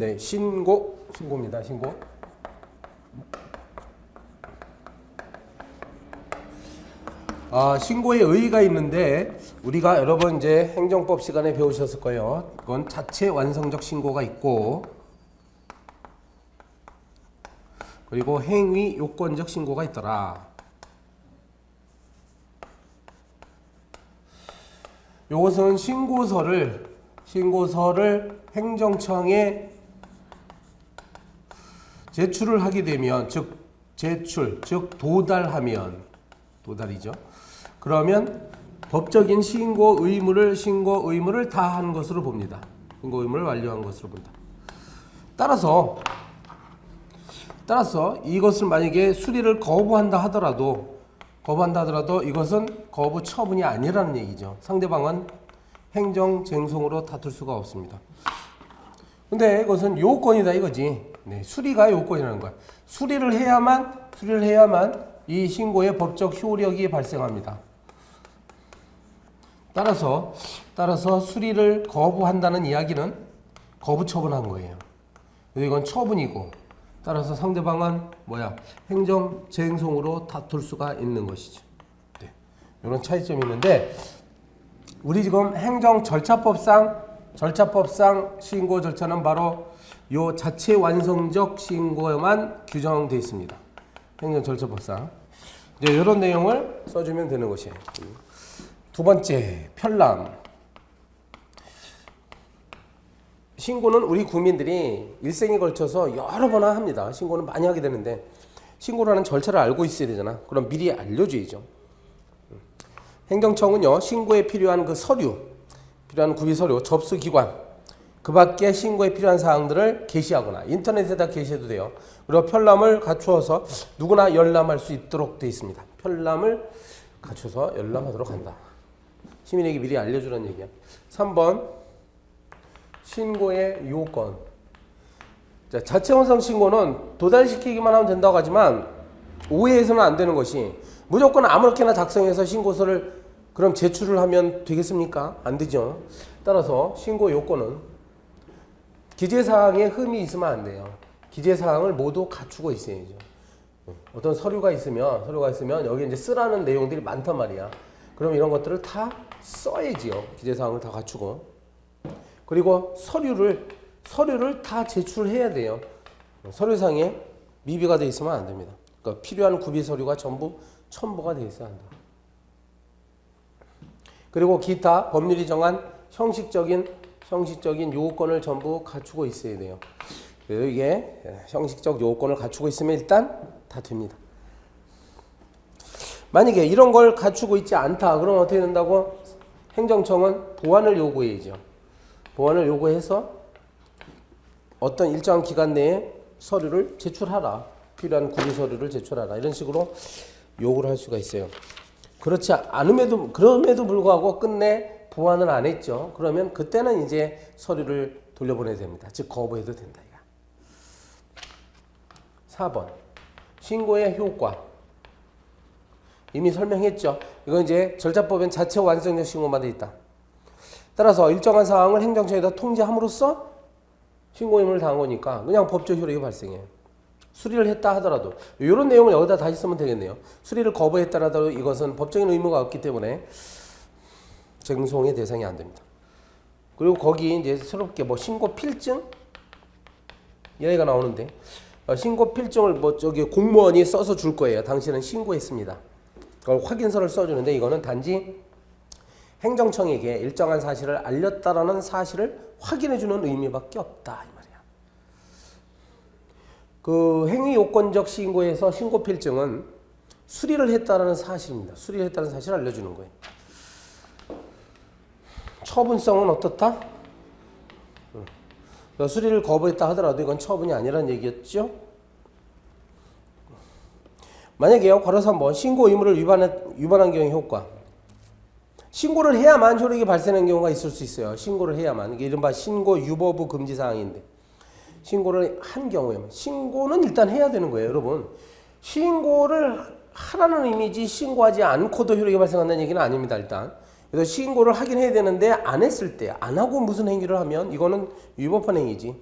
네, 신고입니다. 신고. 신고에 의의가 있는데 우리가 여러 번 이제 행정법 시간에 배우셨을 거예요. 이건 자체 완성적 신고가 있고 그리고 행위 요건적 신고가 있더라. 요것은 신고서를 행정청에 제출을 하게 되면 즉 도달이죠. 그러면 법적인 신고 의무를 다 한 것으로 봅니다. 신고 의무를 완료한 것으로 본다. 따라서 이것을 만약에 수리를 거부한다 하더라도 이것은 거부 처분이 아니라는 얘기죠. 상대방은 행정쟁송으로 다툴 수가 없습니다. 근데 이것은 요건이다 이거지. 네, 수리가 요건이라는 거야. 수리를 해야만 이 신고의 법적 효력이 발생합니다. 따라서 수리를 거부한다는 이야기는 거부 처분한 거예요. 이건 처분이고 따라서 상대방은 행정쟁송으로 다툴 수가 있는 것이죠. 네, 이런 차이점이 있는데 우리 지금 행정 절차법상 신고 절차는 바로 요 자체 완성적 신고에만 규정되어 있습니다. 행정 절차법상 이제 이런 내용을 써주면 되는 것이에요. 두 번째, 편람. 신고는 우리 국민들이 일생에 걸쳐서 여러 번 합니다. 신고는 많이 하게 되는데 신고라는 절차를 알고 있어야 되잖아. 그럼 미리 알려줘야죠. 행정청은요, 신고에 필요한 필요한 구비서류, 접수기관, 그 밖에 신고에 필요한 사항들을 게시하거나 인터넷에다 게시해도 돼요. 그리고 편람을 갖추어서 누구나 열람할 수 있도록 되어 있습니다. 편람을 갖춰서 열람하도록 한다. 시민에게 미리 알려주라는 얘기야. 3번 신고의 요건. 자체 완성 신고는 도달시키기만 하면 된다고 하지만 오해해서는 안 되는 것이 무조건 아무렇게나 작성해서 신고서를 그럼 제출을 하면 되겠습니까? 안 되죠. 따라서 신고 요건은 기재사항에 흠이 있으면 안 돼요. 기재사항을 모두 갖추고 있어야죠. 어떤 서류가 있으면 여기 이제 쓰라는 내용들이 많단 말이야. 그럼 이런 것들을 다 써야지요. 기재사항을 다 갖추고. 그리고 서류를 다 제출해야 돼요. 서류상에 미비가 돼 있으면 안 됩니다. 그러니까 필요한 구비 서류가 전부 첨부가 돼 있어야 한다. 그리고 기타 법률이 정한 형식적인 요건을 전부 갖추고 있어야 돼요. 이게 형식적 요건을 갖추고 있으면 일단 다 됩니다. 만약에 이런 걸 갖추고 있지 않다. 그럼 어떻게 된다고? 행정청은 보완을 요구해야죠. 보완을 요구해서 어떤 일정한 기간 내에 서류를 제출하라. 필요한 구비 서류를 제출하라. 이런 식으로 요구를 할 수가 있어요. 그럼에도 불구하고 끝내 보완을 안 했죠. 그러면 그때는 이제 서류를 돌려보내야 됩니다. 즉 거부해도 된다. 4번 신고의 효과. 이미 설명했죠. 이건 이제 절차법엔 자체 완성적 신고만 돼 있다. 따라서 일정한 사항을 행정청에다 통지함으로써 신고 의무를 다한 거니까 그냥 법적 효력이 발생해요. 수리를 했다 하더라도 이런 내용을 여기다 다시 쓰면 되겠네요. 수리를 거부했다 하더라도 이것은 법적인 의무가 없기 때문에 쟁송의 대상이 안 됩니다. 그리고 거기 이제 새롭게 신고 필증 이야기가 나오는데 신고 필증을 공무원이 써서 줄 거예요. 당신은 신고했습니다. 그걸 확인서를 써주는데 이거는 단지 행정청에게 일정한 사실을 알렸다라는 사실을 확인해주는 의미밖에 없다 이 말이야. 그 행위 요건적 신고에서 신고 필증은 수리를 했다라는 사실입니다. 수리를 했다는 사실을 알려주는 거예요. 처분성은 어떻다? 수리를 거부했다 하더라도 이건 처분이 아니라는 얘기였죠. 만약에요, 괄호 3번 신고 의무를 위반한 경우의 효과. 신고를 해야만 효력이 발생하는 경우가 있을 수 있어요. 신고를 해야만. 이게 이른바 신고 유보부 금지 사항인데 신고를 한 경우에 신고는 일단 해야 되는 거예요. 여러분 신고를 하라는 의미지 신고하지 않고도 효력이 발생한다는 얘기는 아닙니다. 일단 그래서 신고를 하긴 해야 되는데 안 했을 때 안 하고 무슨 행위를 하면 이거는 위법한 행위지.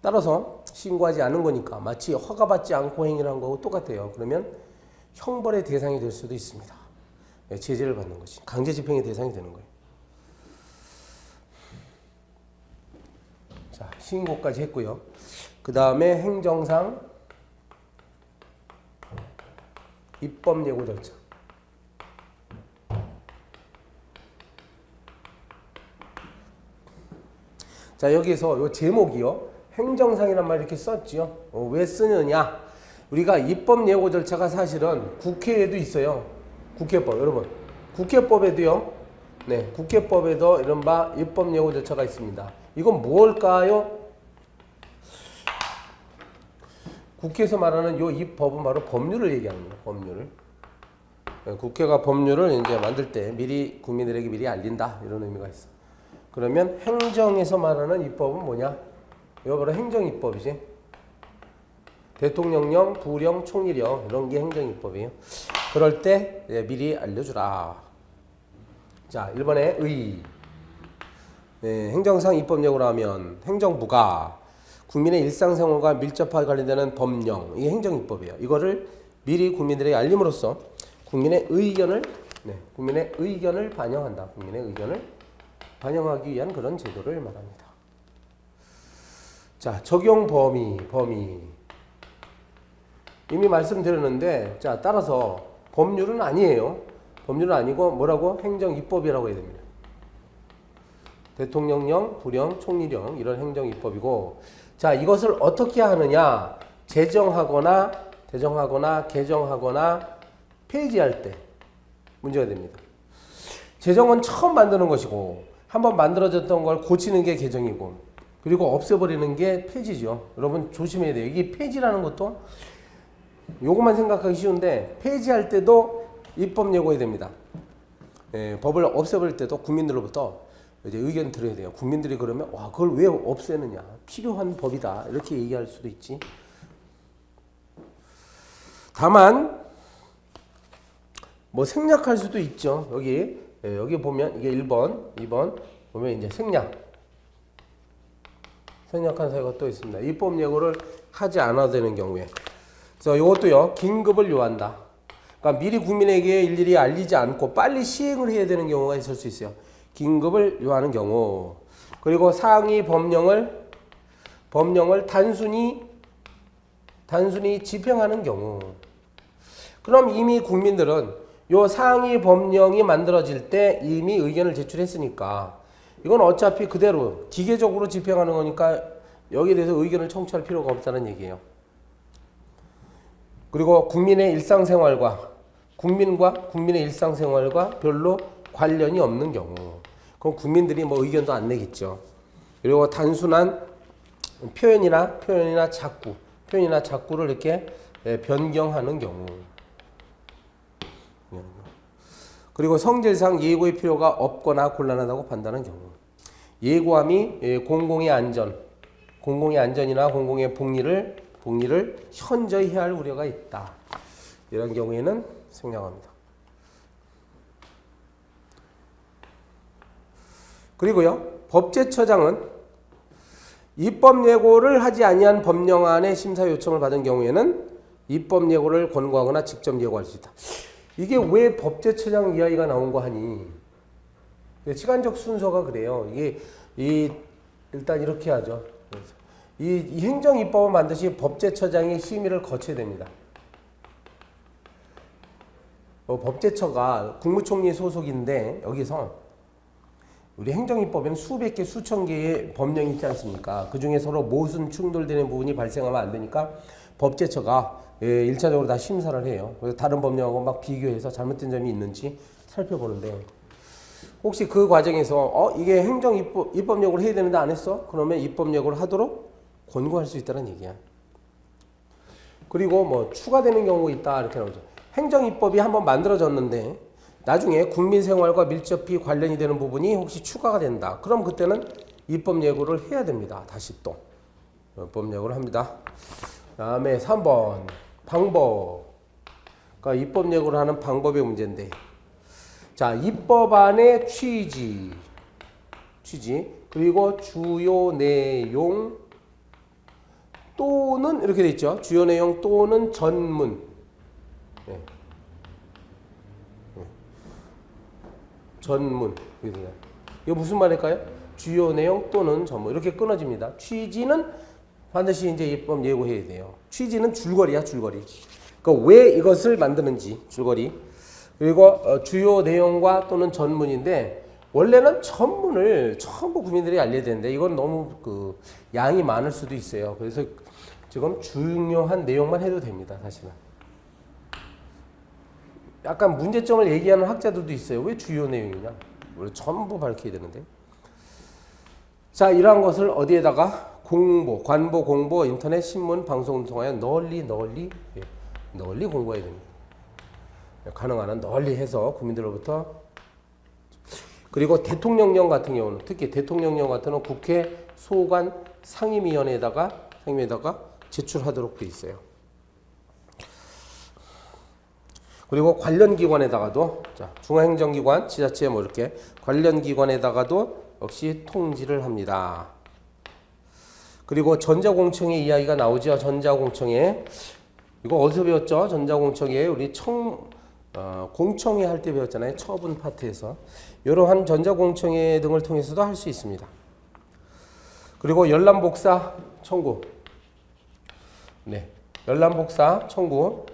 따라서 신고하지 않은 거니까 마치 허가받지 않고 행위를 한 거하고 똑같아요. 그러면 형벌의 대상이 될 수도 있습니다. 제재를 받는 거지. 강제 집행의 대상이 되는 거예요. 자, 신고까지 했고요. 그 다음에 행정상 입법 예고 절차. 자, 여기서 요 제목이요. 행정상이란 말 이렇게 썼지요. 왜 쓰느냐? 우리가 입법 예고 절차가 사실은 국회에도 있어요. 국회법, 여러분. 국회법에도요. 네, 국회법에도 이른바 입법 예고 절차가 있습니다. 이건 뭘까요? 국회에서 말하는 이 법은 바로 법률을 얘기하는 거예요. 법률을. 국회가 법률을 이제 만들 때 미리 국민들에게 미리 알린다 이런 의미가 있어. 그러면 행정에서 말하는 입법은 뭐냐? 이거 바로 행정입법이지. 대통령령, 부령, 총리령 이런 게 행정입법이에요. 그럴 때 미리 알려주라. 자, 1번에 의. 네, 행정상 입법 예고를 하면 행정부가 국민의 일상생활과 밀접하게 관련되는 법령, 이게 행정입법이에요. 이거를 미리 국민들에게 알림으로써 국민의 의견을 반영한다. 국민의 의견을 반영하기 위한 그런 제도를 말합니다. 자, 적용 범위. 이미 말씀드렸는데, 자, 따라서 법률은 아니에요. 법률은 아니고 뭐라고? 행정입법이라고 해야 됩니다. 대통령령, 부령, 총리령 이런 행정입법이고, 자, 이것을 어떻게 하느냐? 제정하거나 개정하거나 폐지할 때 문제가 됩니다. 제정은 처음 만드는 것이고 한번 만들어졌던 걸 고치는 게 개정이고 그리고 없애버리는 게 폐지죠. 여러분 조심해야 돼요. 이게 폐지라는 것도 요것만 생각하기 쉬운데 폐지할 때도 입법 예고해야 됩니다. 법을 없애버릴 때도 국민들로부터 이제 의견 들어야 돼요. 국민들이 그러면 와 그걸 왜 없애느냐 필요한 법이다 이렇게 얘기할 수도 있지. 다만 뭐 생략할 수도 있죠. 여기 보면 이게 1번, 2번 보면 이제 생략한 사유가 또 있습니다. 입법 예고를 하지 않아도 되는 경우에. 그래서 이것도요 긴급을 요한다. 그러니까 미리 국민에게 일일이 알리지 않고 빨리 시행을 해야 되는 경우가 있을 수 있어요. 긴급을 요하는 경우. 그리고 상위 법령을 단순히 집행하는 경우. 그럼 이미 국민들은 요 상위 법령이 만들어질 때 이미 의견을 제출했으니까 이건 어차피 그대로 기계적으로 집행하는 거니까 여기에 대해서 의견을 청취할 필요가 없다는 얘기예요. 그리고 국민의 일상생활과 별로 관련이 없는 경우 그럼 국민들이 뭐 의견도 안 내겠죠. 그리고 단순한 표현이나 작구를 이렇게 변경하는 경우. 그리고 성질상 예고의 필요가 없거나 곤란하다고 판단하는 경우. 예고함이 공공의 안전이나 공공의 복리를 현저히 해할 우려가 있다. 이런 경우에는 생략합니다. 그리고요, 법제처장은 입법 예고를 하지 아니한 법령안의 심사 요청을 받은 경우에는 입법 예고를 권고하거나 직접 예고할 수 있다. 이게 왜 법제처장 이야기가 나온 거 하니? 시간적 순서가 그래요. 일단 이렇게 하죠. 이 행정입법은 반드시 법제처장이 심의를 거쳐야 됩니다. 법제처가 국무총리 소속인데 여기서 우리 행정입법에는 수백 개, 수천 개의 법령이 있지 않습니까? 그 중에 서로 모순 충돌되는 부분이 발생하면 안 되니까 법제처가 1차적으로 다 심사를 해요. 그래서 다른 법령하고 막 비교해서 잘못된 점이 있는지 살펴보는데 혹시 그 과정에서 이게 행정입법 예고를 해야 되는데 안 했어? 그러면 입법 예고를 하도록 권고할 수 있다는 얘기야. 그리고 뭐 추가되는 경우가 있다 이렇게 나오죠. 행정입법이 한번 만들어졌는데 나중에 국민 생활과 밀접히 관련이 되는 부분이 혹시 추가가 된다. 그럼 그때는 입법 예고를 해야 됩니다. 다시 또 입법 예고를 합니다. 다음에 3번 방법. 그러니까 입법 예고를 하는 방법의 문제인데, 자 입법안의 취지 그리고 주요 내용 또는 이렇게 돼 있죠. 주요 내용 또는 전문. 네. 네. 전문. 이거 무슨 말일까요? 주요 내용 또는 전문. 이렇게 끊어집니다. 취지는 반드시 이제 입법 예고해야 돼요. 취지는 줄거리야, 줄거리. 그러니까 왜 이것을 만드는지, 줄거리. 그리고 주요 내용과 또는 전문인데, 원래는 전문을 전부 국민들이 알려야 되는데, 이건 너무 그 양이 많을 수도 있어요. 그래서 지금 중요한 내용만 해도 됩니다, 사실은. 약간 문제점을 얘기하는 학자들도 있어요. 왜 주요 내용이냐? 원래 전부 밝혀야 되는데. 자, 이러한 것을 어디에다가 공보, 관보, 공보, 인터넷, 신문, 방송을 통하여 널리 공부해야 됩니다. 가능한 한 널리 해서 국민들로부터. 그리고 대통령령 같은 경우는, 특히 대통령령 같은 경우는 국회 소관 상임위원회에다가 제출하도록 돼 있어요. 그리고 관련 기관에다가도, 자, 중앙행정기관, 지자체 뭐 이렇게 관련 기관에다가도 역시 통지를 합니다. 그리고 전자공청회 이야기가 나오죠. 전자공청회. 이거 어디서 배웠죠? 전자공청회. 우리 공청회 할 때 배웠잖아요. 처분 파트에서. 이러한 전자공청회 등을 통해서도 할 수 있습니다. 그리고 열람복사 청구. 네. 열람복사 청구.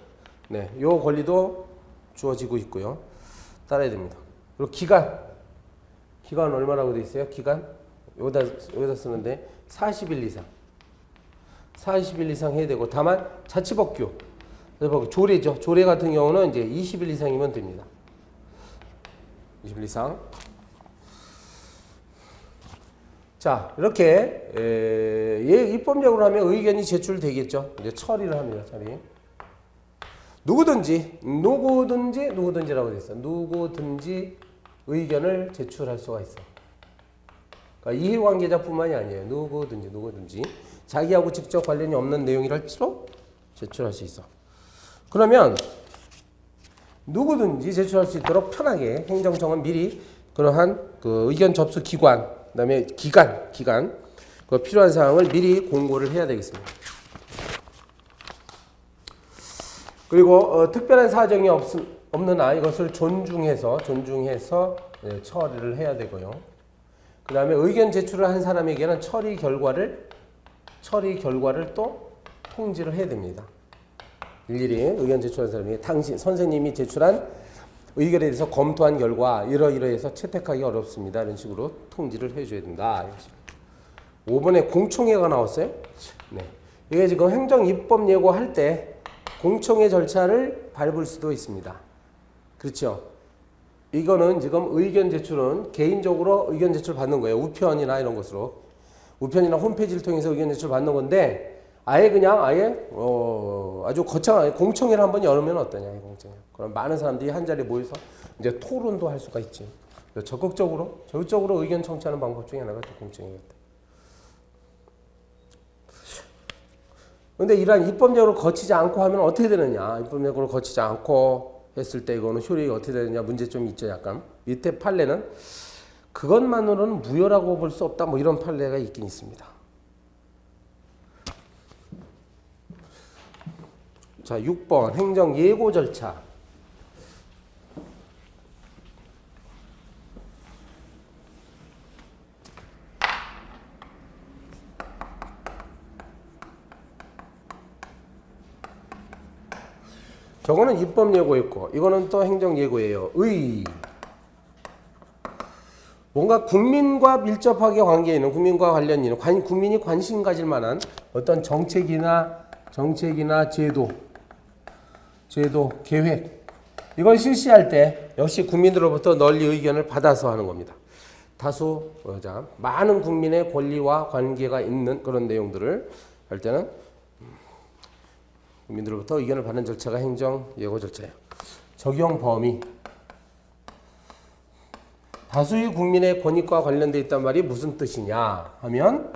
네. 요 권리도 주어지고 있고요. 따라야 됩니다. 그리고 기간. 기간 얼마라고 돼 있어요? 기간? 여기다 쓰는데 40일 이상. 40일 이상 해야 되고, 다만 자치법규. 조례죠. 조례 같은 경우는 이제 20일 이상이면 됩니다. 20일 이상. 자, 이렇게 입법력으로 하면 의견이 제출되겠죠. 이제 처리를 합니다. 처리. 누구든지라고 돼 있어. 누구든지 의견을 제출할 수가 있어. 그러니까 이해관계자뿐만이 아니에요. 누구든지 자기하고 직접 관련이 없는 내용이랄지라도 제출할 수 있어. 그러면 누구든지 제출할 수 있도록 편하게 행정청은 미리 그러한 그 의견 접수 기관, 그다음에 기간 그 필요한 사항을 미리 공고를 해야 되겠습니다. 그리고 특별한 사정이 없는 한 이것을 존중해서 처리를 해야 되고요. 그 다음에 의견 제출을 한 사람에게는 처리 결과를 또 통지를 해야 됩니다. 일일이 의견 제출한 사람이 선생님이 제출한 의견에 대해서 검토한 결과 이러이러해서 채택하기 어렵습니다. 이런 식으로 통지를 해줘야 된다. 5번에 공청회가 나왔어요. 네. 이게 지금 행정 입법 예고할 때 공청회 절차를 밟을 수도 있습니다. 그렇죠? 이거는 지금 의견 제출은 개인적으로 의견 제출 받는 거예요. 우편이나 이런 것으로. 우편이나 홈페이지를 통해서 의견 제출 받는 건데, 아예 아주 거창하게 공청회를 한번 열으면 어떠냐, 이 공청회. 그럼 많은 사람들이 한 자리에 모여서 이제 토론도 할 수가 있지. 적극적으로 의견 청취하는 방법 중에 하나가 공청회였다. 근데 이러한 입법력으로 거치지 않고 하면 어떻게 되느냐. 입법력으로 거치지 않고 했을 때 이거는 효력이 어떻게 되느냐 문제점이 있죠. 약간 밑에 판례는 그것만으로는 무효라고 볼 수 없다. 뭐 이런 판례가 있긴 있습니다. 자, 6번 행정 예고 절차. 저거는 입법 예고였고 이거는 또 행정 예고예요. 뭔가 국민과 밀접하게 관계 있는 국민과 관련 있는 국민이 관심 가질 만한 어떤 정책이나 제도, 계획 이걸 실시할 때 역시 국민들로부터 널리 의견을 받아서 하는 겁니다. 많은 국민의 권리와 관계가 있는 그런 내용들을 할 때는 국민들로부터 의견을 받는 절차가 행정 예고 절차예요. 적용 범위. 다수의 국민의 권익과 관련되어 있단 말이 무슨 뜻이냐 하면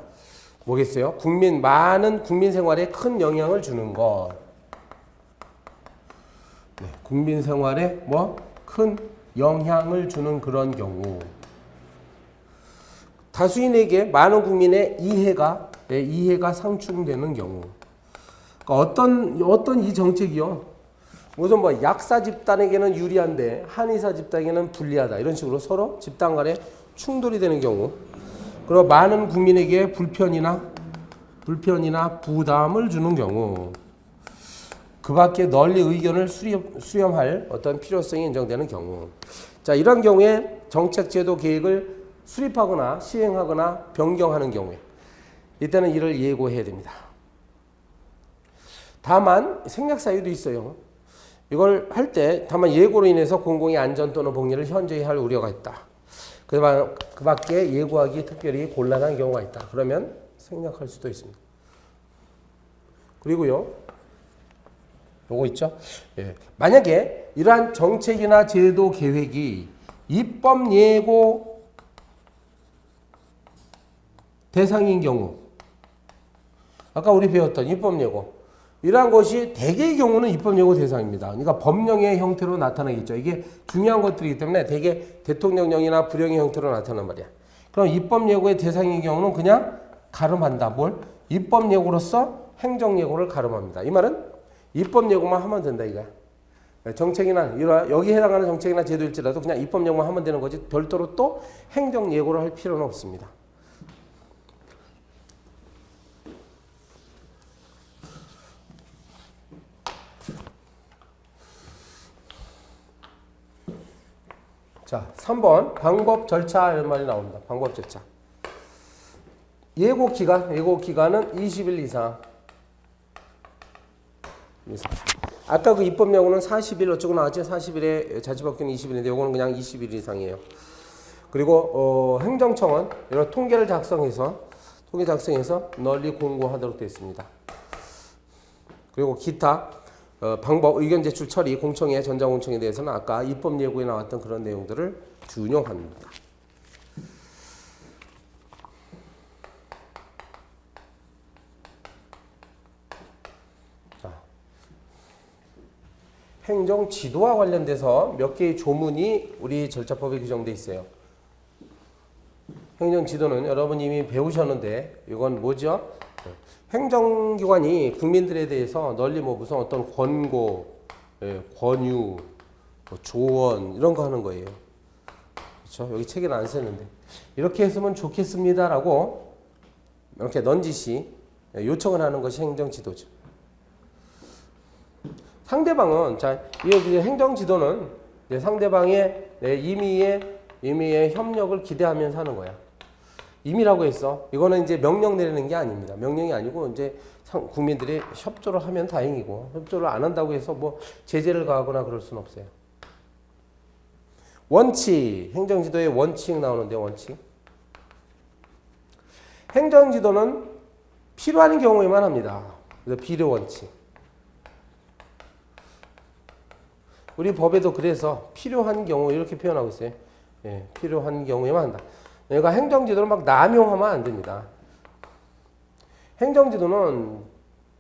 뭐겠어요? 많은 국민 생활에 큰 영향을 주는 것. 네, 국민 생활에 큰 영향을 주는 그런 경우. 다수인에게 많은 국민의 이해가 상충되는 경우. 그러니까 어떤 이 정책이요. 우선 뭐 약사 집단에게는 유리한데 한의사 집단에게는 불리하다. 이런 식으로 서로 집단 간에 충돌이 되는 경우. 그리고 많은 국민에게 불편이나 부담을 주는 경우. 그 밖에 널리 의견을 수렴할 어떤 필요성이 인정되는 경우. 자, 이런 경우에 정책 제도 계획을 수립하거나 시행하거나 변경하는 경우에 이때는 이를 예고해야 됩니다. 다만 생략 사유도 있어요. 이걸 할 때 다만 예고로 인해서 공공의 안전 또는 복리를 현저히 할 우려가 있다. 그 밖에 예고하기 특별히 곤란한 경우가 있다. 그러면 생략할 수도 있습니다. 그리고요. 요거 있죠? 예. 만약에 이러한 정책이나 제도 계획이 입법 예고 대상인 경우, 아까 우리 배웠던 입법 예고, 이러한 것이 대개의 경우는 입법 예고 대상입니다. 그러니까 법령의 형태로 나타나겠죠. 이게 중요한 것들이기 때문에 대개 대통령령이나 불령의 형태로 나타난 말이야. 그럼 입법 예고의 대상인 경우는 그냥 가름한다. 뭘? 입법 예고로서 행정 예고를 가름합니다. 이 말은 입법 예고만 하면 된다 이거야. 정책이나 여기 해당하는 정책이나 제도일지라도 그냥 입법 예고만 하면 되는 거지 별도로 또 행정 예고를 할 필요는 없습니다. 자, 3번 방법 절차 이런 말이 나옵니다. 방법 절차. 예고 기간은 20일 이상. 아까 그 입법 예고는 40일 어쩌고 나왔지? 40일에 자치법규는 20일인데 요거는 그냥 20일 이상이에요. 그리고 행정청은 이런 통계를 작성해서 널리 공고하도록 되어 있습니다. 그리고 기타 방법, 의견 제출 처리, 공청회, 전자공청에 대해서는 아까 입법 예고에 나왔던 그런 내용들을 준용합니다. 자, 행정 지도와 관련돼서 몇 개의 조문이 우리 절차법에 규정되어 있어요. 행정 지도는 여러분 이미 배우셨는데 이건 뭐죠? 행정기관이 국민들에 대해서 널리 무슨 어떤 권고, 권유, 조언 이런 거 하는 거예요. 그렇죠? 여기 책에는 안 쓰는데 이렇게 했으면 좋겠습니다라고 이렇게 넌지시 요청을 하는 것이 행정지도죠. 상대방은 이 행정지도는 상대방의 임의의 협력을 기대하면서 하는 거야. 임의라고 했어. 이거는 이제 명령 내리는 게 아닙니다. 명령이 아니고 이제 국민들이 협조를 하면 다행이고 협조를 안 한다고 해서 뭐 제재를 가하거나 그럴 수는 없어요. 원칙, 행정지도의 원칙 나오는데 원칙. 행정지도는 필요한 경우에만 합니다. 그래서 필요 원칙. 우리 법에도 그래서 필요한 경우 이렇게 표현하고 있어요. 예, 필요한 경우에만 한다. 그러니까 행정지도를 막 남용하면 안 됩니다. 행정지도는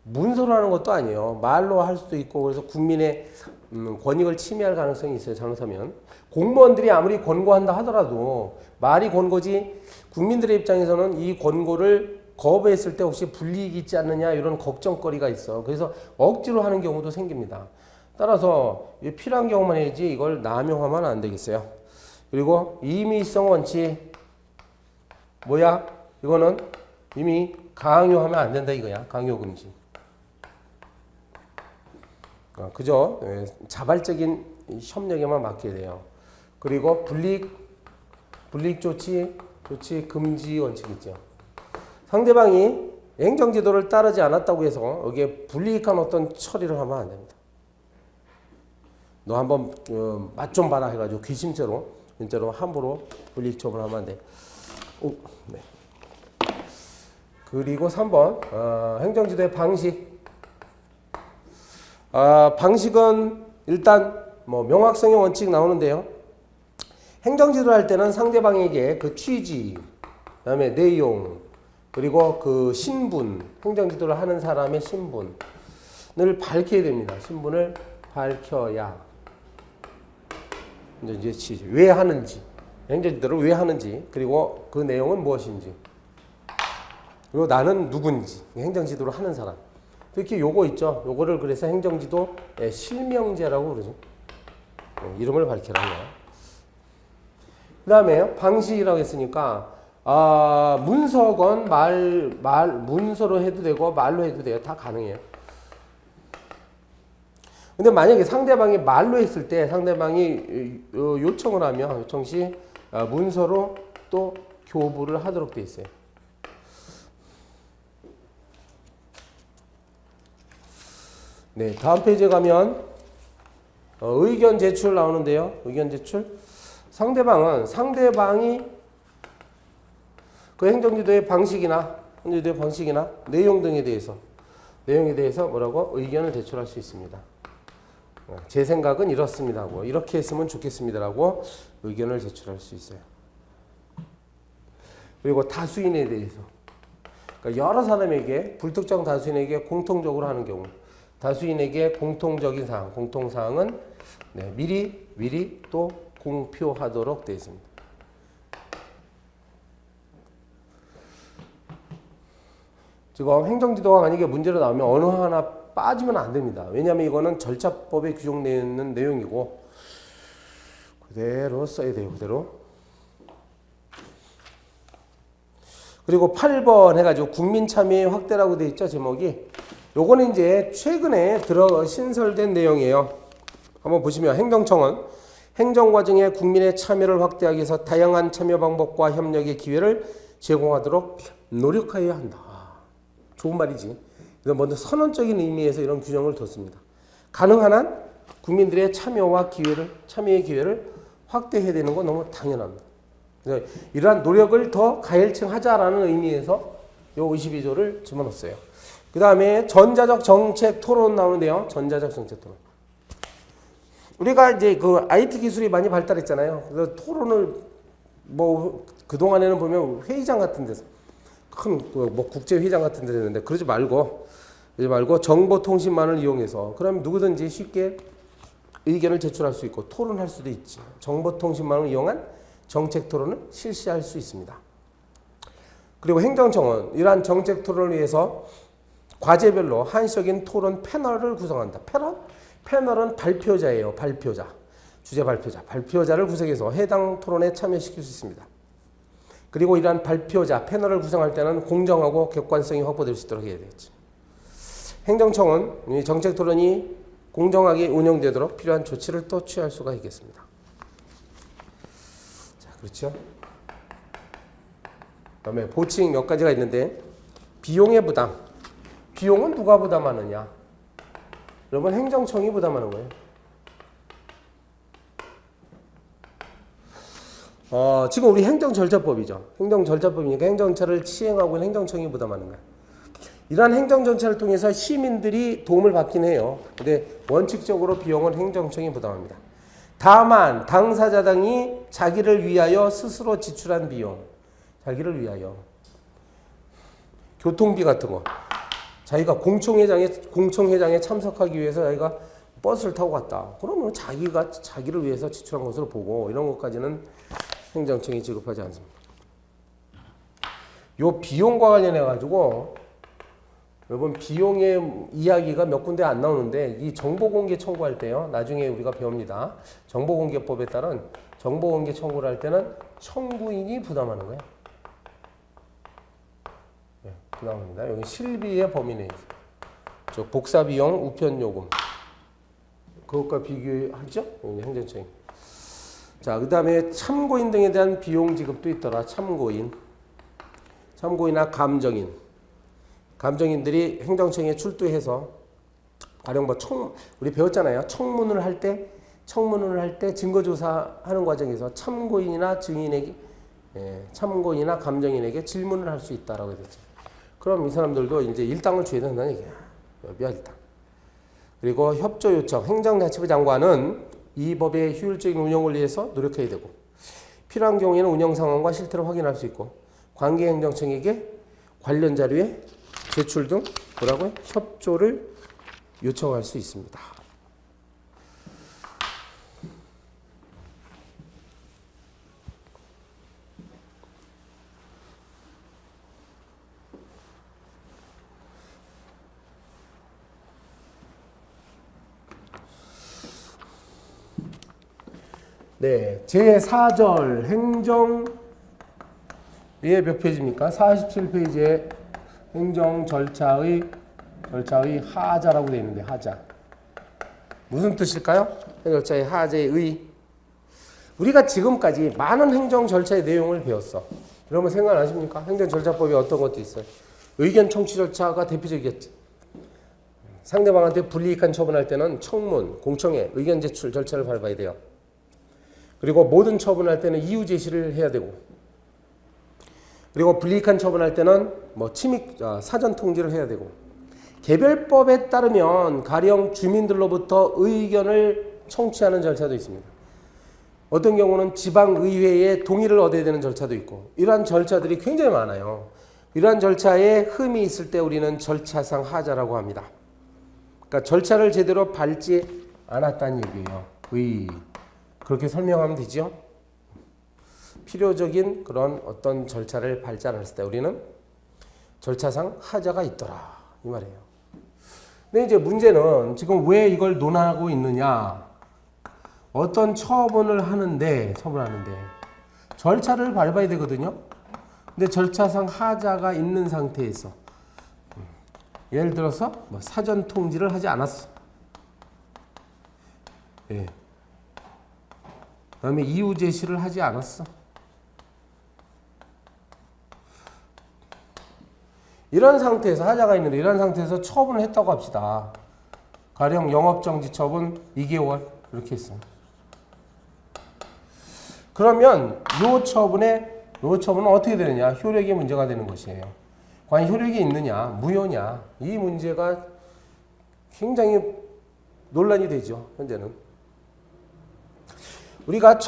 문서로 하는 것도 아니에요. 말로 할 수도 있고 그래서 국민의 권익을 침해할 가능성이 있어요. 잘못하면. 공무원들이 아무리 권고한다 하더라도 말이 권고지 국민들의 입장에서는 이 권고를 거부했을 때 혹시 불이익이 있지 않느냐 이런 걱정거리가 있어. 그래서 억지로 하는 경우도 생깁니다. 따라서 필요한 경우만 해야지 이걸 남용하면 안 되겠어요. 그리고 임의성 원칙 뭐야? 이거는 이미 강요하면 안 된다 이거야. 강요 금지. 그죠? 자발적인 협력에만 맡겨야 돼요. 그리고 불이익 조치 금지 원칙 있죠. 상대방이 행정지도를 따르지 않았다고 해서 여기에 불이익한 어떤 처리를 하면 안 됩니다. 너 한번 맛 좀 봐라 해가지고 괘씸죄로 진짜로 함부로 불이익 처분하면 안 돼. 네. 그리고 3번 행정지도의 방식. 방식은 일단 뭐 명확성의 원칙 나오는데요. 행정지도를 할 때는 상대방에게 그 취지, 그다음에 내용, 그리고 그 신분, 행정지도를 하는 사람의 신분을 밝혀야 됩니다. 신분을 밝혀야 이제 왜 하는지, 행정지도를 왜 하는지, 그리고 그 내용은 무엇인지, 그리고 나는 누군지, 행정지도를 하는 사람. 특히 요거 있죠. 요거를 그래서 행정지도 실명제라고 그러죠. 이름을 밝혀라. 그 다음에 방식이라고 했으니까 문서건 문서로 해도 되고 말로 해도 돼요. 다 가능해요. 근데 만약에 상대방이 말로 했을 때 상대방이 요청을 하면 요청 시 문서로 또 교부를 하도록 돼 있어요. 네, 다음 페이지에 가면 의견 제출 나오는데요. 의견 제출. 상대방이 그 행정지도의 방식이나 내용에 대해서 뭐라고 의견을 제출할 수 있습니다. 제 생각은 이렇습니다 하고 이렇게 했으면 좋겠습니다라고 의견을 제출할 수 있어요. 그리고 다수인에 대해서 그러니까 여러 사람에게 불특정 다수인에게 공통적으로 하는 경우 다수인에게 공통적인 사항, 공통사항은 미리 또 공표하도록 되어 있습니다. 지금 행정지도가 만약에 문제로 나오면 어느 하나 빠지면 안 됩니다. 왜냐하면 이거는 절차법에 규정되어 있는 내용이고 그대로 써야 돼요. 그대로. 그리고 8번 해가지고 국민참여의 확대라고 되어 있죠. 제목이. 요거는 이제 최근에 신설된 내용이에요. 한번 보시면 행정청은 행정과정에 국민의 참여를 확대하기 위해서 다양한 참여 방법과 협력의 기회를 제공하도록 노력해야 한다. 좋은 말이지. 그래서 먼저 선언적인 의미에서 이런 규정을 뒀습니다. 가능한 한 국민들의 참여의 기회를 확대해야 되는 건 너무 당연합니다. 그래서 이러한 노력을 더 가열층하자라는 의미에서 요 52조를 집어넣었어요. 그 다음에 전자적 정책 토론 나오는데요. 전자적 정책 토론. 우리가 이제 그 IT 기술이 많이 발달했잖아요. 그래서 토론을 그동안에는 보면 회의장 같은 데서 국제회의장 같은 데서 했는데 그러지 말고 정보통신망을 이용해서 그럼 누구든지 쉽게 의견을 제출할 수 있고 토론할 수도 있지. 정보통신망을 이용한 정책 토론을 실시할 수 있습니다. 그리고 행정청은 이러한 정책 토론을 위해서 과제별로 한시적인 토론 패널을 구성한다. 패널은 발표자예요. 발표자. 주제 발표자. 발표자를 구성해서 해당 토론에 참여시킬 수 있습니다. 그리고 이러한 발표자, 패널을 구성할 때는 공정하고 객관성이 확보될 수 있도록 해야 되겠지. 행정청은 정책 토론이 공정하게 운영되도록 필요한 조치를 또 취할 수가 있겠습니다. 자, 그렇죠. 그다음에 보칭 몇 가지가 있는데 비용의 부담. 비용은 누가 부담하느냐? 여러분 행정청이 부담하는 거예요. 지금 우리 행정절차법이죠. 행정절차법이니까 행정처를 시행하고 있는 행정청이 부담하는 거예요. 이러한 행정정책을 통해서 시민들이 도움을 받긴 해요. 근데 원칙적으로 비용은 행정청이 부담합니다. 다만 당사자당이 자기를 위하여 스스로 지출한 비용, 자기를 위하여 교통비 같은 거, 자기가 공청회장에 참석하기 위해서 자기가 버스를 타고 갔다. 그러면 자기를 위해서 지출한 것으로 보고 이런 것까지는 행정청이 지급하지 않습니다. 요 비용과 관련해 가지고 여러분 비용의 이야기가 몇 군데 안 나오는데 이 정보공개 청구할 때요. 나중에 우리가 배웁니다. 정보공개법에 따른 정보공개 청구를 할 때는 청구인이 부담하는 거예요. 네, 부담합니다. 여기 실비의 범위 내에서. 저 복사비용, 우편요금. 그것과 비교하죠? 여기 행정청이. 자, 그 다음에 참고인 등에 대한 비용 지급도 있더라. 참고인이나 감정인. 감정인들이 행정청에 출두해서 가령 우리 배웠잖아요. 청문을 할 때 증거조사하는 과정에서 참고인이나 감정인에게 질문을 할 수 있다라고 했죠. 그럼 이 사람들도 이제 일당을 줘야 된다는 얘기야. 여비야 일당. 그리고 협조 요청. 행정자치부 장관은 이 법의 효율적인 운영을 위해서 노력해야 되고 필요한 경우에는 운영 상황과 실태를 확인할 수 있고 관계 행정청에게 관련 자료의 제출 등 협조를 요청할 수 있습니다. 네, 제4절 행정 예, 몇 페이지입니까? 47페이지에 행정 절차의 하자라고 되어 있는데 하자. 무슨 뜻일까요? 행정 절차의 하자의 의. 우리가 지금까지 많은 행정 절차의 내용을 배웠어. 여러분 생각나십니까? 행정 절차법에 어떤 것도 있어요. 의견 청취 절차가 대표적이겠지. 상대방한테 불이익한 처분할 때는 청문, 공청회, 의견 제출 절차를 밟아야 돼요. 그리고 모든 처분할 때는 이유 제시를 해야 되고, 그리고 불이익한 처분할 때는 뭐 침입 사전 통지를 해야 되고, 개별법에 따르면 가령 주민들로부터 의견을 청취하는 절차도 있습니다. 어떤 경우는 지방의회의 동의를 얻어야 되는 절차도 있고, 이러한 절차들이 굉장히 많아요. 이러한 절차에 흠이 있을 때 우리는 절차상 하자라고 합니다. 그러니까 절차를 제대로 밟지 않았다는 얘기예요. 그렇게 설명하면 되죠. 필요적인 그런 어떤 절차를 밟지 않았을 때 우리는 절차상 하자가 있더라 이 말이에요. 근데 이제 문제는 지금 왜 이걸 논하고 있느냐. 어떤 처분을 하는데 절차를 밟아야 되거든요. 근데 절차상 하자가 있는 상태에서 예를 들어서 뭐 사전 통지를 하지 않았어. 예. 그다음에 이유 제시를 하지 않았어. 이런 상태에서 하자가 있는데 이런 상태에서 처분을 했다고 합시다. 가령 영업정지 처분 2개월 이렇게 했어요. 그러면 요 처분은 어떻게 되느냐? 효력이 문제가 되는 것이에요. 과연 효력이 있느냐, 무효냐, 이 문제가 굉장히 논란이 되죠. 현재는 우리가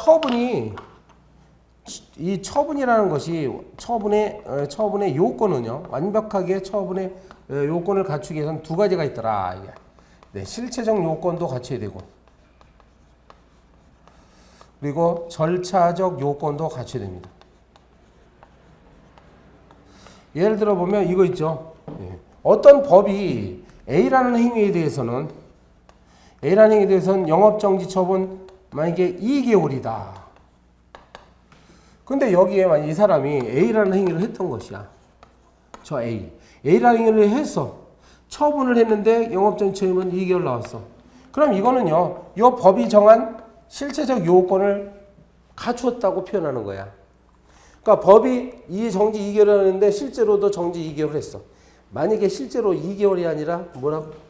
이 처분이라는 것이 처분의 요건은요, 완벽하게 처분의 요건을 갖추기 위해서는 두 가지가 있더라. 네, 실체적 요건도 갖춰야 되고, 그리고 절차적 요건도 갖춰야 됩니다. 예를 들어 보면 이거 있죠. 어떤 법이 A라는 행위에 대해서는 영업정지 처분 만약에 2개월이다. 근데 여기에 만약 이 사람이 A라는 행위를 했던 것이야. 저 A라는 행위를 해서 처분을 했는데 영업정지 처분은 2개월 나왔어. 그럼 이거는요, 이 법이 정한 실체적 요건을 갖추었다고 표현하는 거야. 그러니까 법이 이 정지 2개월 하는데 실제로도 정지 2개월 했어. 만약에 실제로 2개월이 아니라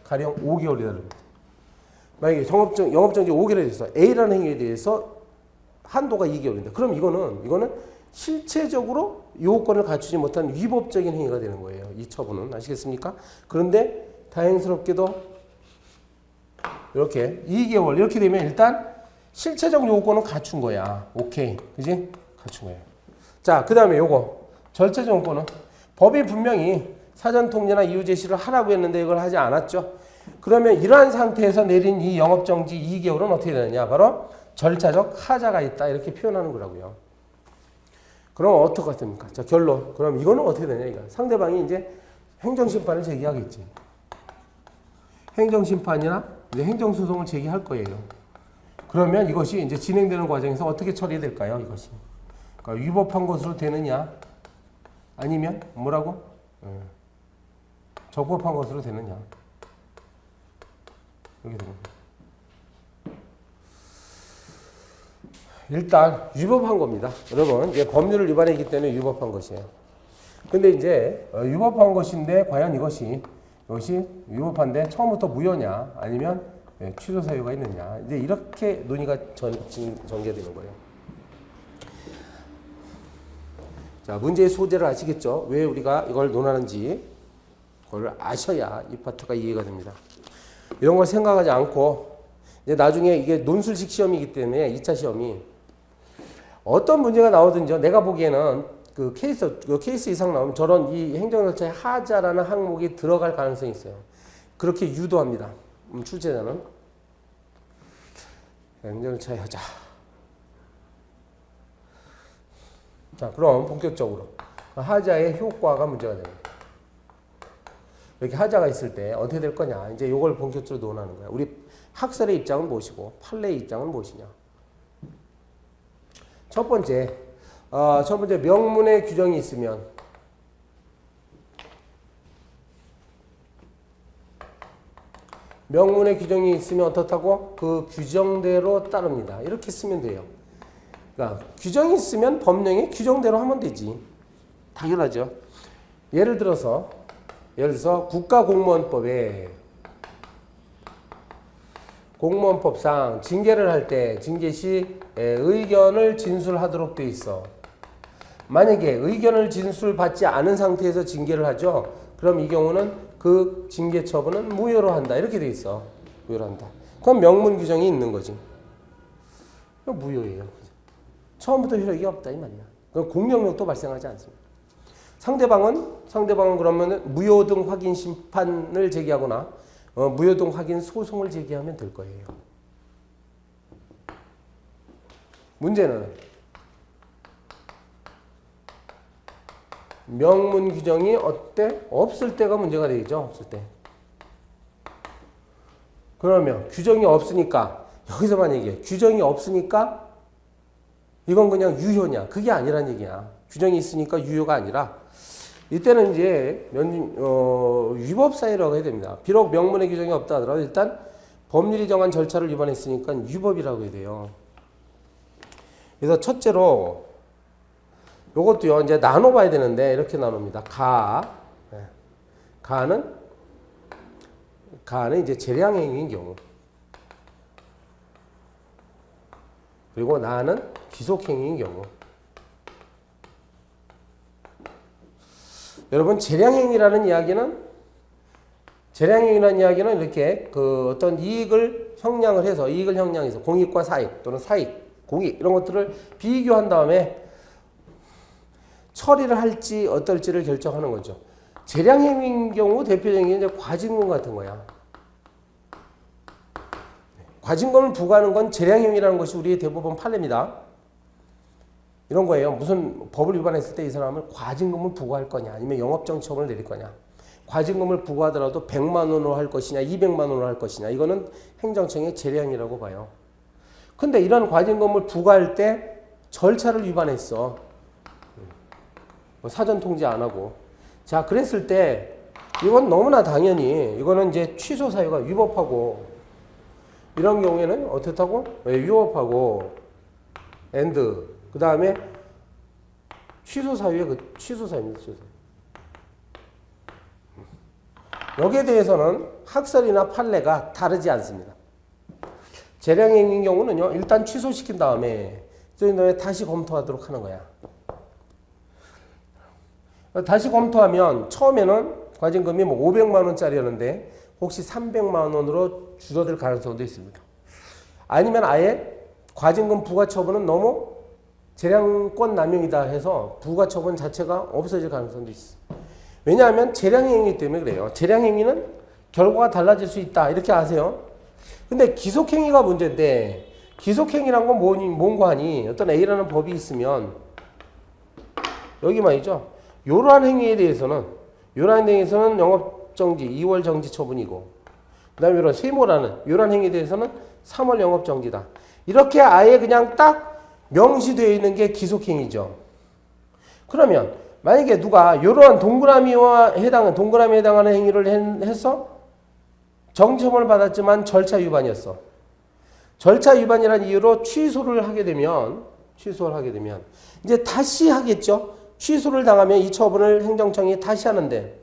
가령 5개월이라는 거야. 만약에 영업정지 5개월에 대해서 A라는 행위에 대해서 한도가 2개월인데, 그럼 이거는 실체적으로 요건을 갖추지 못한 위법적인 행위가 되는 거예요. 이 처분은. 아시겠습니까? 그런데 다행스럽게도 이렇게 2개월 이렇게 되면 일단 실체적 요건은 갖춘 거야. 오케이. 그지? 갖춘 거예요. 자, 그 다음에 요거. 절차적 요건은 법이 분명히 사전 통지나 이유 제시를 하라고 했는데 이걸 하지 않았죠. 그러면 이러한 상태에서 내린 이 영업정지 2개월은 어떻게 되느냐. 바로 절차적 하자가 있다. 이렇게 표현하는 거라고요. 그럼 어떻게 됩니까? 자, 결론. 그럼 이거는 어떻게 되냐. 이거. 상대방이 이제 행정심판을 제기하겠지. 행정심판이나 이제 행정소송을 제기할 거예요. 그러면 이것이 이제 진행되는 과정에서 어떻게 처리될까요? 이것이. 그러니까 위법한 것으로 되느냐, 아니면 뭐라고? 적법한 것으로 되느냐. 이렇게 되는 거예요. 일단 위법한 겁니다. 여러분, 이제 법률을 위반했기 때문에 위법한 것이에요. 근데 이제 위법한 것인데 과연 이것이 위법한데 처음부터 무효냐, 아니면 취소 사유가 있느냐. 이제 이렇게 논의가 전개되는 거예요. 자, 문제의 소재를 아시겠죠? 왜 우리가 이걸 논하는지 그걸 아셔야 이 파트가 이해가 됩니다. 이런 걸 생각하지 않고 이제 나중에 이게 논술식 시험이기 때문에 2차 시험이 어떤 문제가 나오든지 내가 보기에는 그 케이스 이상 나오면 저런 이 행정절차의 하자라는 항목이 들어갈 가능성이 있어요. 그렇게 유도합니다. 출제자는. 행정절차의 하자. 자, 그럼 본격적으로 하자의 효과가 문제가 됩니다. 이렇게 하자가 있을 때 어떻게 될 거냐. 이제 이걸 본격적으로 논하는 거야. 우리 학설의 입장은 무엇이고 판례의 입장은 무엇이냐. 첫 번째 명문의 규정이 있으면 어떻다고? 그 규정대로 따릅니다. 이렇게 쓰면 돼요. 그러니까 규정이 있으면 법령의 규정대로 하면 되지. 당연하죠. 예를 들어서 국가공무원법에 공무원법상 징계를 할 때 징계 시 의견을 진술하도록 돼 있어. 만약에 의견을 진술받지 않은 상태에서 징계를 하죠. 그럼 이 경우는 그 징계 처분은 무효로 한다. 이렇게 돼 있어. 무효로 한다. 그럼 명문 규정이 있는 거지. 무효예요. 처음부터 효력이 없다 이 말이야. 그럼 공명력도 발생하지 않습니다. 상대방은 그러면 무효등 확인 심판을 제기하거나 무효등 확인 소송을 제기하면 될 거예요. 문제는 명문 규정이 없을 때가 문제가 되겠죠. 없을 때. 그러면 규정이 없으니까 여기서만 얘기해. 규정이 없으니까 이건 그냥 유효냐? 그게 아니란 얘기야. 규정이 있으니까 유효가 아니라 이때는 이제 위법 사유라고 해야 됩니다. 비록 명문의 규정이 없다 하더라도 일단 법률이 정한 절차를 위반했으니까 위법이라고 해야 돼요. 그래서 첫째로 요것도요 이제 나눠봐야 되는데 이렇게 나눕니다. 가는 이제 재량행위인 경우, 그리고 나는 귀속행위인 경우. 여러분 재량행위라는 이야기는 이렇게 그 어떤 이익을 형량해서 공익과 사익 또는 사익, 공익 이런 것들을 비교한 다음에 처리를 할지 어떨지를 결정하는 거죠. 재량행위인 경우 대표적인 게 이제 과징금 같은 거야. 과징금을 부과하는 건 재량행위라는 것이 우리의 대부분 판례입니다. 이런 거예요. 무슨 법을 위반했을 때 이 사람을 과징금을 부과할 거냐 아니면 영업정지처분을 내릴 거냐. 과징금을 부과하더라도 100만 원으로 할 것이냐 200만 원으로 할 것이냐. 이거는 행정청의 재량이라고 봐요. 근데 이런 과징금을 부과할 때 절차를 위반했어. 사전 통지 안 하고. 자, 그랬을 때 이건 너무나 당연히 이거는 이제 취소 사유가 위법하고 이런 경우에는 어떻다고? 위법하고 그 다음에 취소 사유입니다. 취소 사유. 여기에 대해서는 학설이나 판례가 다르지 않습니다. 재량행위인 경우는요, 일단 취소시킨 다음에 다시 검토하도록 하는 거야. 다시 검토하면 처음에는 과징금이 500만 원짜리였는데 혹시 300만 원으로 줄어들 가능성도 있습니다. 아니면 아예 과징금 부과 처분은 너무 재량권 남용이다 해서 부과 처분 자체가 없어질 가능성도 있어. 왜냐하면 재량행위 때문에 그래요. 재량행위는 결과가 달라질 수 있다 이렇게 아세요. 근데 기속행위가 문제인데 기속행위란 건 뭔가 하니 어떤 A라는 법이 있으면 여기 말이죠. 이러한 행위에 대해서는 영업정지 2월 정지 처분이고 그 다음에 이런 세모라는 이러한 행위에 대해서는 3월 영업정지다. 이렇게 아예 그냥 딱 명시되어 있는 게 기속행위죠. 그러면 만약에 누가 이러한 동그라미에 해당하는 행위를 해서 정지처분을 받았지만 절차 위반이었어. 절차 위반이라는 이유로 취소를 하게 되면 이제 다시 하겠죠. 취소를 당하면 이 처분을 행정청이 다시 하는데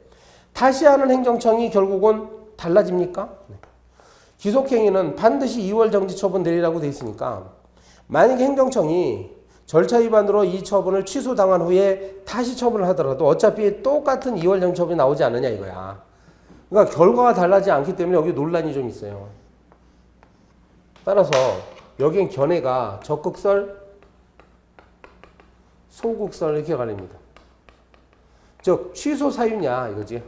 다시 하는 행정청이 결국은 달라집니까? 기속행위는 반드시 2월 정지 처분 내리라고 돼 있으니까 만약에 행정청이 절차 위반으로 이 처분을 취소당한 후에 다시 처분을 하더라도 어차피 똑같은 2월 정지 처분이 나오지 않느냐 이거야. 그러니까 결과가 달라지지 않기 때문에 여기 논란이 좀 있어요. 따라서 여긴 견해가 적극설, 소극설 이렇게 갈립니다. 즉 취소 사유냐 이거지.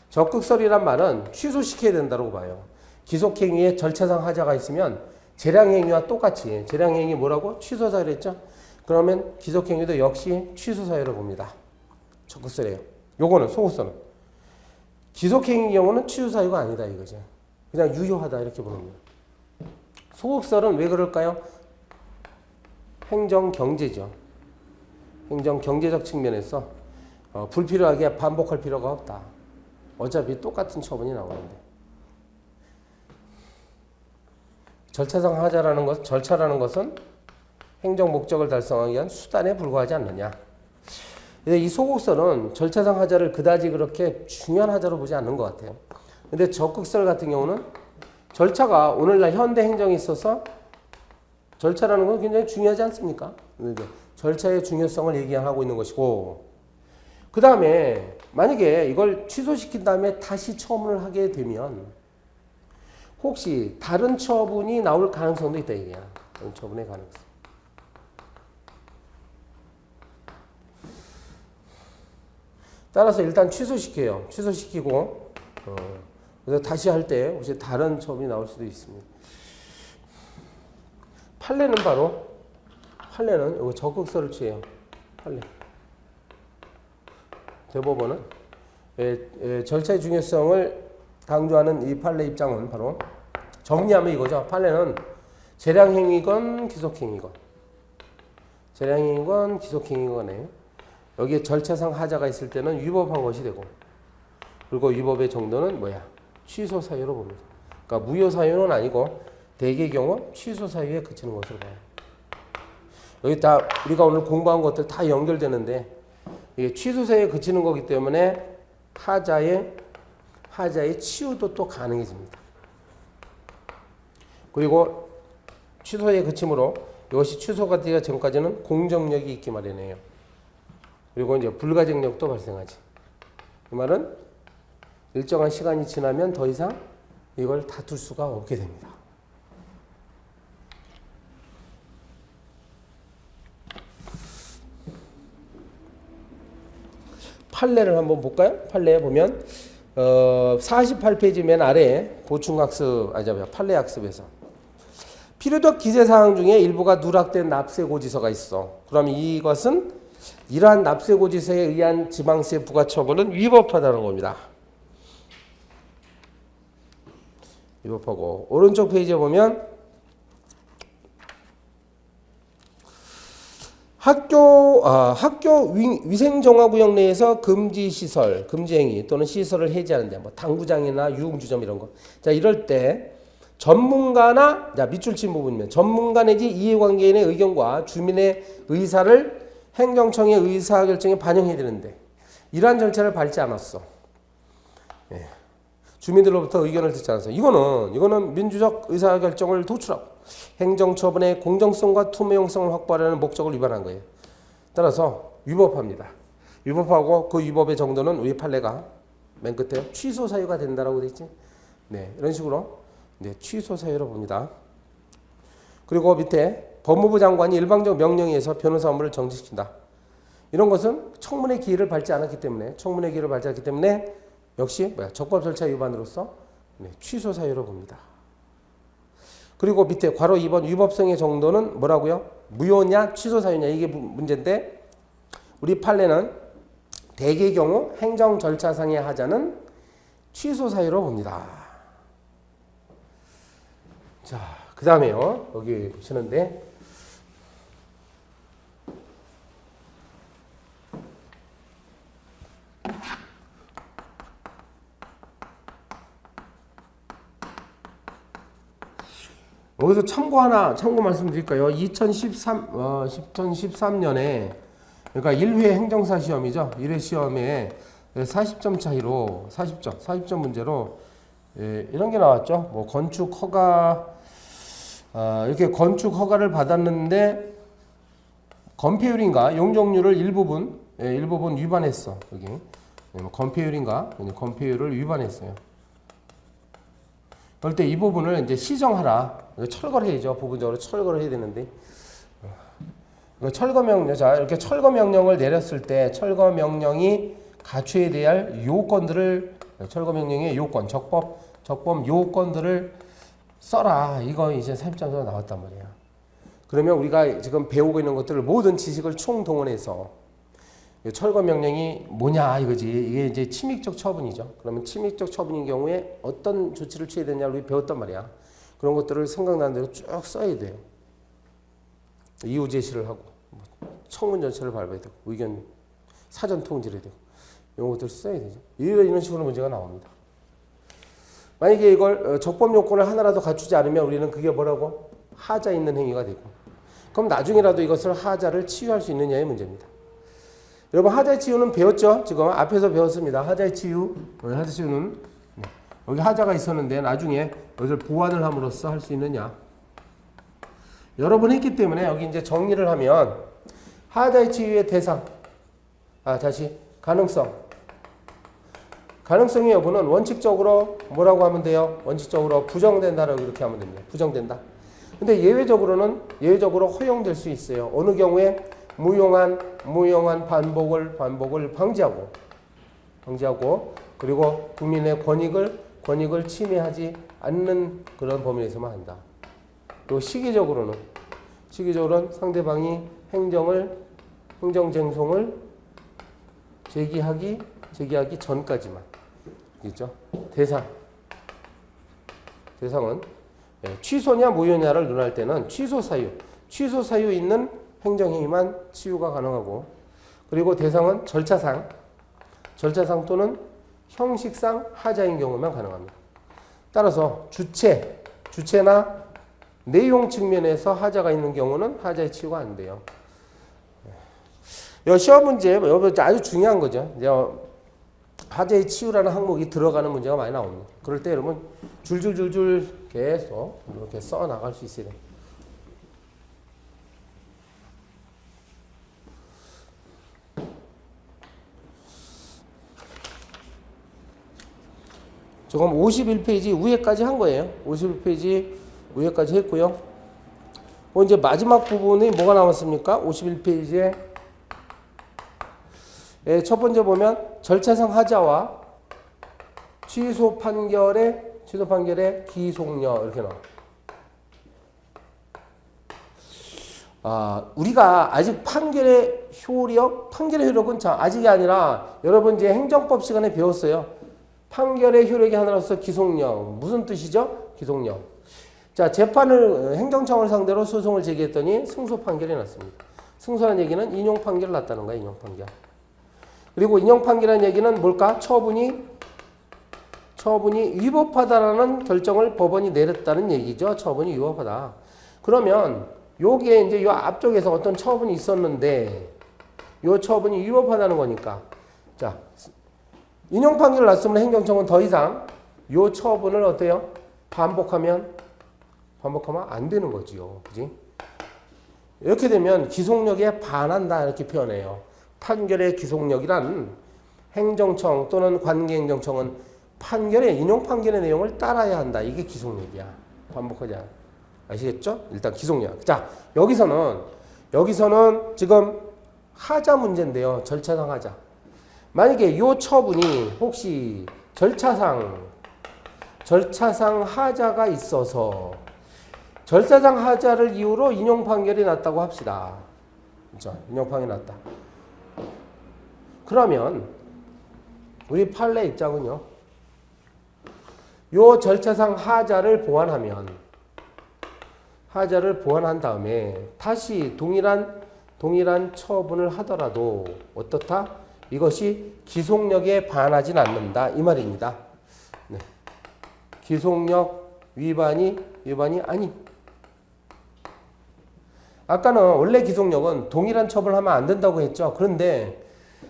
적극설이란 말은 취소시켜야 된다고 봐요. 기속행위에 절차상 하자가 있으면 재량행위와 똑같이 재량행위 뭐라고? 취소 사유를 했죠. 그러면 기속행위도 역시 취소 사유를 봅니다. 적극설이에요. 요거는 소극설은. 기속행위 경우는 취소 사유가 아니다 이거지. 그냥 유효하다 이렇게 보는 거예요. 소극설은 왜 그럴까요? 행정 경제죠. 행정 경제적 측면에서 불필요하게 반복할 필요가 없다. 어차피 똑같은 처분이 나오는데. 절차상 절차라는 것은 행정 목적을 달성하기 위한 수단에 불과하지 않느냐. 이 소극설은 절차상 하자를 그다지 그렇게 중요한 하자로 보지 않는 것 같아요. 근데 적극설 같은 경우는 절차가 오늘날 현대 행정에 있어서 절차라는 건 굉장히 중요하지 않습니까? 절차의 중요성을 얘기하고 있는 것이고, 그 다음에 만약에 이걸 취소시킨 다음에 다시 처분을 하게 되면 혹시 다른 처분이 나올 가능성도 있다 이게야. 다른 처분의 가능성. 따라서 일단 취소시켜요. 취소시키고 그래서 다시 할 때 혹시 다른 처분이 나올 수도 있습니다. 판례는 이거 적극설을 취해요. 판례. 대법원은 절차의 중요성을 강조하는 이 판례 입장은 바로 정리하면 이거죠. 판례는 재량행위건 기속행위건. 재량행위건 기속행위건에 여기에 절차상 하자가 있을 때는 위법한 것이 되고, 그리고 위법의 정도는 뭐야? 취소 사유로 봅니다. 그러니까 무효 사유는 아니고 대개의 경우 취소 사유에 그치는 것으로 봐요. 여기 다 우리가 오늘 공부한 것들 다 연결되는데 이게 취소 사유에 그치는 거기 때문에 하자의 치유도 또 가능해집니다. 그리고 취소에 그침으로 이것이 취소가 되기 전까지는 공정력이 있기 마련이에요. 그리고 이제 불가증력도 발생하지. 이 말은 일정한 시간이 지나면 더 이상 이걸 다툴 수가 없게 됩니다. 판례를 한번 볼까요? 판례에 보면 48페이지 맨 아래에 보충학습, 판례학습에서 필요적 기재사항 중에 일부가 누락된 납세고지서가 있어. 그럼 이것은 이러한 납세고지서에 의한 지방세 부과처분은 위법하다는 겁니다. 위법하고, 오른쪽 페이지에 보면 학교 위생정화구역 내에서 금지시설, 금지행위 또는 시설을 해제하는데 뭐 당구장이나 유흥주점 이런 거. 자, 이럴 때 전문가나, 밑줄 친 부분이면 전문가 내지 이해관계인의 의견과 주민의 의사를 행정청의 의사결정에 반영해야 되는데 이러한 절차를 밟지 않았어. 예. 주민들로부터 의견을 듣지 않았어. 이거는 민주적 의사결정을 도출하고 행정처분의 공정성과 투명성을 확보하려는 목적을 위반한 거예요. 따라서 위법합니다. 위법하고 그 위법의 정도는 우리 판례가 맨 끝에 취소 사유가 된다라고 돼 있지. 네, 이런 식으로 취소 사유로 봅니다. 그리고 밑에 법무부 장관이 일방적 명령에 의해서 변호사 업무를 정지시킨다. 이런 것은 청문회 기회를 밟지 않았기 때문에 역시 적법 절차 위반으로서 취소 사유로 봅니다. 그리고 밑에 괄호 2번 위법성의 정도는 뭐라고요? 무효냐 취소 사유냐 이게 문제인데 우리 판례는 대개의 경우 행정 절차상의 하자는 취소 사유로 봅니다. 자, 그 다음에요. 여기 보시는데 여기서 참고 말씀드릴까요? 2013년에 그러니까 1회 행정사 시험이죠. 1회 시험에 40점 차이로 40점 문제로 이런 게 나왔죠. 뭐 건축 허가 이렇게 건축 허가를 받았는데 건폐율인가 용적률을 일부분 위반했어. 여기 건폐율을 위반했어요. 그럴 때 이 부분을 이제 시정하라. 철거를 해야죠. 부분적으로 철거를 해야 되는데. 이렇게 철거 명령을 내렸을 때 철거 명령이 갖춰야 될 요건들을 철거 명령의 요건, 적법 요건들을 써라. 이거 이제 40점에서 나왔단 말이야. 그러면 우리가 지금 배우고 있는 것들을 모든 지식을 총동원해서 철거 명령이 뭐냐 이거지. 이게 이제 침입적 처분이죠. 그러면 침입적 처분인 경우에 어떤 조치를 취해야 되냐를 우리 배웠단 말이야. 그런 것들을 생각나는 대로 쭉 써야 돼요. 이유 제시를 하고 청문 전체를 밟아야 되고 의견 사전 통지를 되고 이런 것들을 써야 되죠. 이런 식으로 문제가 나옵니다. 만약에 이걸 적법 요건을 하나라도 갖추지 않으면 우리는 그게 뭐라고? 하자 있는 행위가 되고 그럼 나중에라도 이것을 하자를 치유할 수 있느냐의 문제입니다. 여러분 하자의 치유는 배웠죠? 지금 앞에서 배웠습니다. 하자의 치유. 하자의 치유는 여기 하자가 있었는데 나중에 이것을 보완을 함으로써 할 수 있느냐. 여러 번 했기 때문에 여기 이제 정리를 하면 하자의 치유의 대상. 다시 가능성. 가능성의 여부는 원칙적으로 뭐라고 하면 돼요? 원칙적으로 부정된다라고 이렇게 하면 됩니다. 부정된다. 근데 예외적으로 허용될 수 있어요. 어느 경우에 무용한 반복을 방지하고 그리고 국민의 권익을 침해하지 않는 그런 범위 내에서만 한다. 또 시기적으로는 상대방이 행정쟁송을 제기하기 전까지만. 있죠? 대상은 취소냐 무효냐를 논할 때는 취소 사유 있는 행정행위만 치유가 가능하고 그리고 대상은 절차상 또는 형식상 하자인 경우만 가능합니다. 따라서 주체나 내용 측면에서 하자가 있는 경우는 하자의 치유가 안 돼요. 시험 문제 아주 중요한 거죠. 하자의 치유라는 항목이 들어가는 문제가 많이 나옵니다. 그럴 때 여러분 줄줄줄줄 계속 이렇게 써 나갈 수 있어야 돼요. 지금 51페이지 위에까지 한 거예요. 51페이지 위에까지 했고요. 이제 마지막 부분이 뭐가 남았습니까? 51페이지에 첫 번째 보면 절차상 하자와 취소 판결의 기속력 이렇게 나와. 우리가 아직 판결의 효력은 아직이 아니라 여러분 이제 행정법 시간에 배웠어요. 판결의 효력이 하나로서 기속력. 무슨 뜻이죠? 기속력. 자, 행정청을 상대로 소송을 제기했더니 승소 판결이 났습니다. 승소한 얘기는 인용 판결을 났다는 거야, 인용 판결. 그리고 인용 판결이라는 얘기는 뭘까? 처분이 위법하다라는 결정을 법원이 내렸다는 얘기죠. 처분이 위법하다. 그러면 여기에 이제 이 앞쪽에서 어떤 처분이 있었는데 이 처분이 위법하다는 거니까. 자, 인용 판결을 났으면 행정청은 더 이상 이 처분을 어때요? 반복하면 안 되는 거지요. 그지? 이렇게 되면 기속력에 반한다 이렇게 표현해요. 판결의 기속력이란 행정청 또는 관계행정청은 인용 판결의 내용을 따라야 한다. 이게 기속력이야. 반복하지 않아. 아시겠죠? 일단 기속력. 자, 여기서는 지금 하자 문제인데요. 절차상 하자. 만약에 이 처분이 혹시 절차상 하자가 있어서 절차상 하자를 이유로 인용 판결이 났다고 합시다. 그렇죠? 인용 판결이 났다. 그러면 우리 판례 입장은요. 요 절차상 하자를 보완한 다음에 다시 동일한 처분을 하더라도 어떻다? 이것이 기속력에 반하진 않는다 이 말입니다. 네. 기속력 위반이 아닌. 아까는 원래 기속력은 동일한 처분을 하면 안 된다고 했죠. 그런데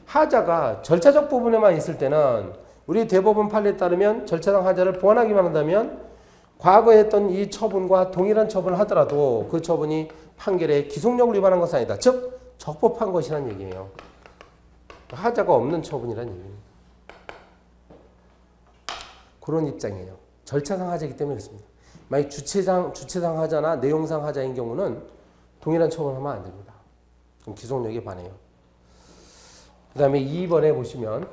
하자가 절차적 부분에만 있을 때는 우리 대법원 판례에 따르면 절차상 하자를 보완하기만 한다면 과거에 했던 이 처분과 동일한 처분을 하더라도 그 처분이 판결에 기속력을 위반한 것은 아니다. 즉 적법한 것이란 얘기예요. 하자가 없는 처분이란 얘기예요. 그런 입장이에요. 절차상 하자이기 때문에 그렇습니다. 만약 주체상 하자나 내용상 하자인 경우는 동일한 처분을 하면 안 됩니다. 그럼 기속력에 반해요. 그 다음에 2번에 보시면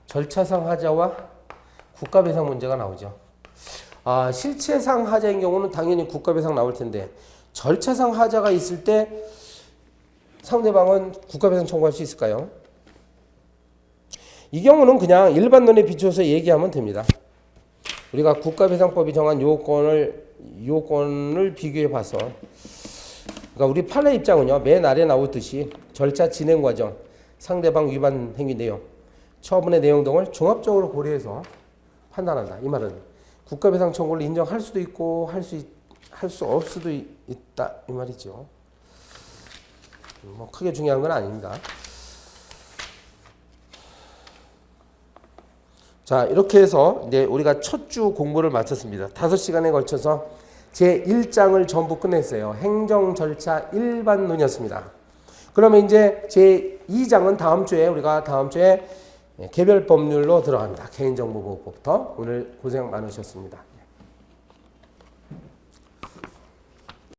절차상 하자와 국가배상 문제가 나오죠. 실체상 하자인 경우는 당연히 국가배상 나올 텐데 절차상 하자가 있을 때 상대방은 국가배상 청구할 수 있을까요? 이 경우는 그냥 일반론에 비춰서 얘기하면 됩니다. 우리가 국가배상법이 정한 요건을 비교해 봐서 그러니까 우리 판례 입장은요. 맨 아래 나오듯이 절차 진행 과정, 상대방 위반 행위 내용, 처분의 내용 등을 종합적으로 고려해서 판단한다. 이 말은 국가배상 청구를 인정할 수도 있고 할 수 없을 수도 있다. 이 말이죠. 뭐 크게 중요한 건 아닙니다. 자, 이렇게 해서 이제 우리가 첫 주 공부를 마쳤습니다. 5시간에 걸쳐서 제 1장을 전부 끝냈어요. 행정 절차 일반론이었습니다. 그러면 이제 제 2장은 다음 주에 개별 법률로 들어갑니다. 개인정보보호법부터. 오늘 고생 많으셨습니다.